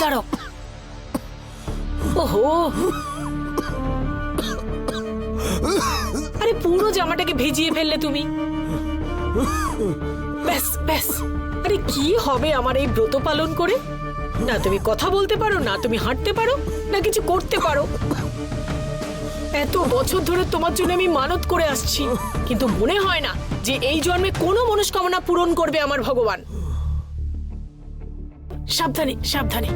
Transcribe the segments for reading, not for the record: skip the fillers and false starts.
দাঁড়াও। ওহো, আরে পুরো জামাটাকে ভিজিয়ে ফেললে তুমি। ব্যাস ব্যাস। আরে কি হবে আমার এই ব্রত পালন করে? না তুমি কথা বলতে পারো, না তুমি হাঁটতে পারো, না কিছু করতে পারো। এত বছর ধরে তোমার জন্য আমি মানত করে আসছি, কিন্তু মনে হয় না যে এই জন্মে কোনো মনস্কামনা পূরণ করবে আমার ভগবান। সাবধানে সাবধানে।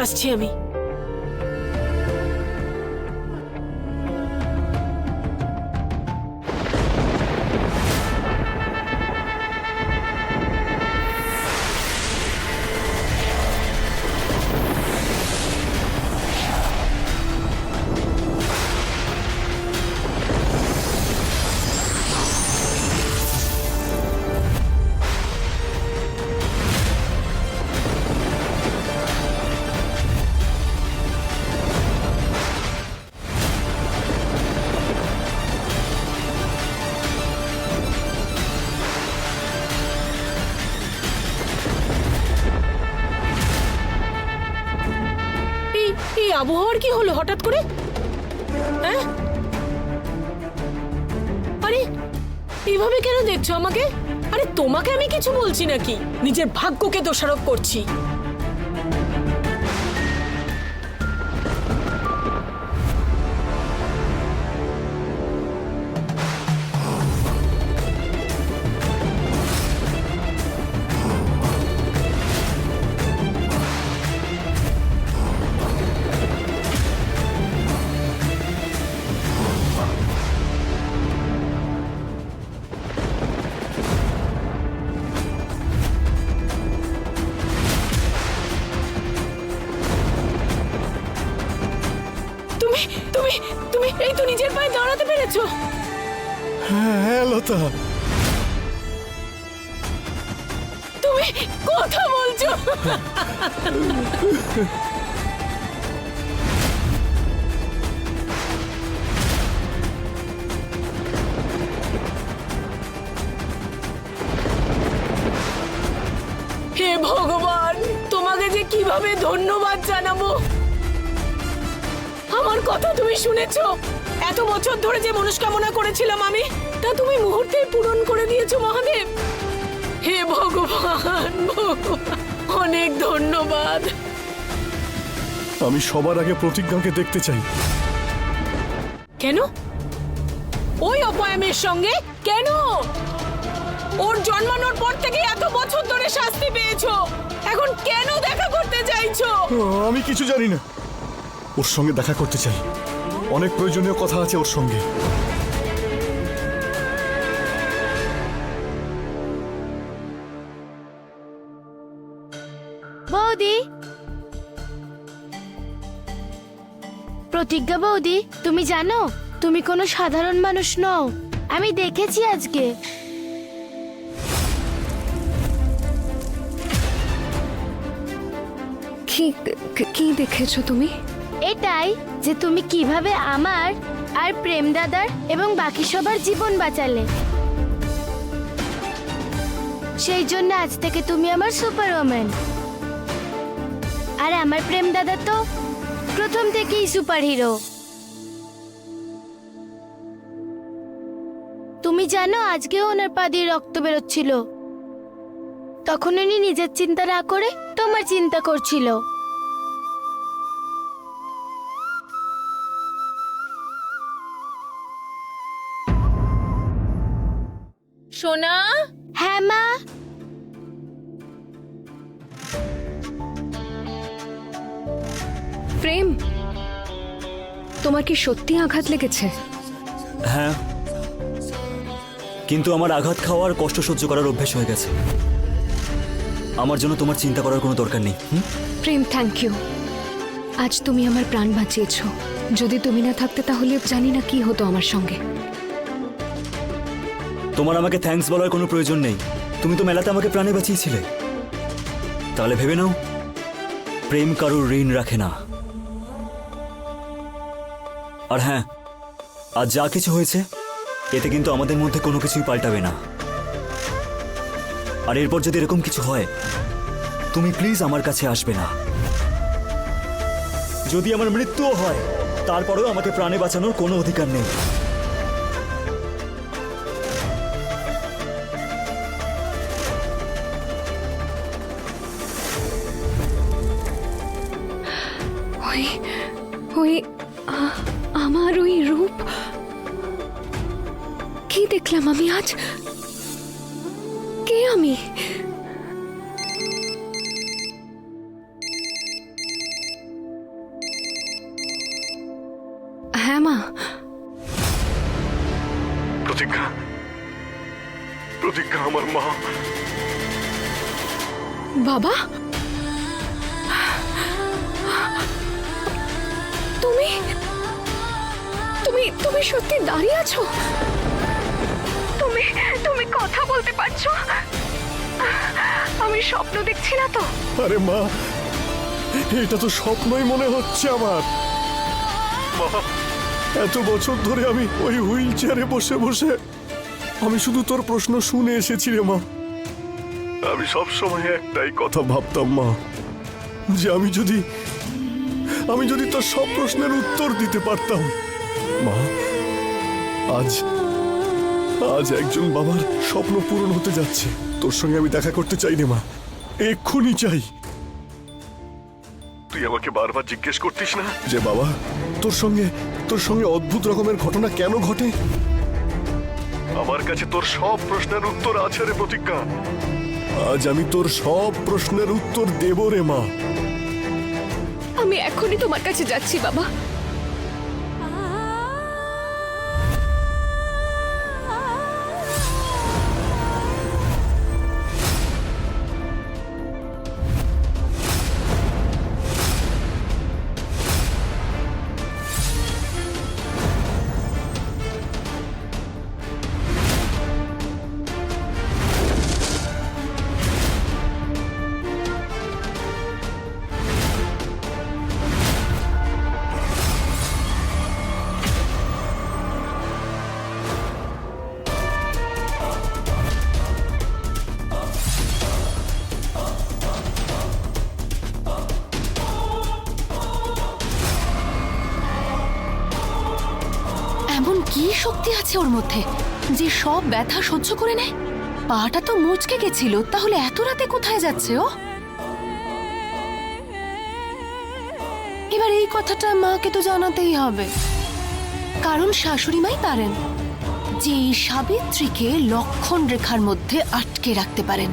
আসছি আমি। এই আবহাওয়ার কি হলো হঠাৎ করে? হ্যাঁ, আরে এইভাবে কেন দেখছো আমাকে? আরে তোমাকে আমি কিছু বলছি নাকি? নিজের ভাগ্যকে দোষারোপ করছি। তুমি তুমি এই তো নিজের পায়ে দাঁড়াতে পেরেছো। হ্যাঁ লতা, তুমি কথা বলছো। হে ভগবান, তোমাকে যে কিভাবে ধন্যবাদ জানাবো। আমার কথা তুমি শুনেছো? এত বছর ধরে যে মনস্কামনা করেছিলাম আমি, তা তুমি মুহূর্তেই পূরণ করে দিয়েছো মহাদেব। হে ভগবান, ভগবান, অনেক ধন্যবাদ। আমি সবার আগে প্রতিজ্ঞাকে দেখতে চাই। কেন? ওই অপয়ামের সঙ্গে কেন? ওর জন্মানোর পর থেকে এত বছর ধরে শাস্তি পেয়েছো, এখন কেন দেখা করতে চাইছো? আমি কিছু জানি না। ওর সঙ্গে দেখা করতে চাই, অনেক প্রয়োজনীয় কথা আছে ওর সঙ্গে। বৌদি, প্রতিজ্ঞা বৌদি, তুমি জানো তুমি কোনো সাধারণ মানুষ নও। আমি দেখেছি আজকে। কি দেখেছো তুমি? এটাই যে তুমি কিভাবে আমার আর প্রেম দাদার এবং বাকি সবার জীবন বাঁচালে। সেই জন্য আজ থেকে তুমি আমার সুপার ওম্যান। আর আমার প্রেম দাদা তো প্রথম থেকেই সুপার হিরো। তুমি জানো আজকেও ওনার পা দিয়ে রক্ত বেরোচ্ছিল, তখন উনি নিজের চিন্তা না করে তোমার চিন্তা করছিল। সোনা, হ্যাঁ মা। প্রেম, তোমার কি সত্যি আঘাত লেগেছে? হ্যাঁ, কিন্তু আমার আঘাত খাওয়ার কষ্ট সহ্য করার অভ্যেস হয়ে গেছে। আমার জন্য তোমার চিন্তা করার কোনো দরকার নেই। প্রেম, থ্যাংক ইউ। আজ তুমি আমার প্রাণ বাঁচিয়েছো। যদি তুমি না থাকতে তাহলে জানি না কি হতো আমার সঙ্গে। তোমার আমাকে থ্যাঙ্কস বলার কোনো প্রয়োজন নেই। তুমি তো মেলাতে আমাকে প্রাণে বাঁচিয়েছিলে। তাহলে ভেবে নাও, প্রেম কারোর ঋণ রাখে না। আর হ্যাঁ, আজ যা কিছু হয়েছে এতে কিন্তু আমাদের মধ্যে কোনো কিছুই পাল্টাবে না। আর এরপর যদি এরকম কিছু হয় তুমি প্লিজ আমার কাছে আসবে না। যদি আমার মৃত্যুও হয় তারপরেও আমাকে প্রাণে বাঁচানোর কোনো অধিকার নেই। ওই ওই আমার ওই রূপ কি দেখলাম আমি আজ? কে আমি? হ্যাঁ মা। প্রতিজ্ঞা, প্রতিজ্ঞা আমার মা। বাবা, তুমি তুমি তুমি সত্যি দাঁড়িয়ে আছো? তুমি তুমি কথা বলতে পারছো? আমি স্বপ্ন দেখছি না তো? আরে মা, এটা তো স্বপ্নই মনে হচ্ছে আমার। মা, এত বছর ধরে আমি ওই হুইল চেয়ারে বসে বসে আমি শুধু তোর প্রশ্ন শুনে এসেছি রে মা। আমি সব সময় একটাই কথা ভাবতাম মা, যে আমি যদি তোর সব প্রশ্নের উত্তর দিতে পারতাম। মা, আজ একজন বাবার স্বপ্ন পূরণ হতে যাচ্ছে। তোর সঙ্গে আমি দেখা করতে চাই রে মা, এক্ষুনি চাই। তুই আমাকে বারবার জিজ্ঞেস করতিস না যে বাবা তোর সঙ্গে অদ্ভুত রকমের ঘটনা কেন ঘটে? আমার কাছে তোর সব প্রশ্নের উত্তর আছে রে প্রতিজ্ঞা। আজ আমি তোর সব প্রশ্নের উত্তর দেব রে মা। আমি এখনই তোমার কাছে যাচ্ছি বাবা। এমন কি শক্তি আছে ওর মধ্যে যে সব ব্যথা সহ্য করে নেয়? পাটা তো মুচকে গেছিল, তাহলে এত রাতে কোথায় যাচ্ছে ও? এবার এই কথাটা মাকে তো জানাতেই হবে, কারণ শাশুড়ি মাই পারেন যে এই সাবিত্রীকে লক্ষণ রেখার মধ্যে আটকে রাখতে পারেন।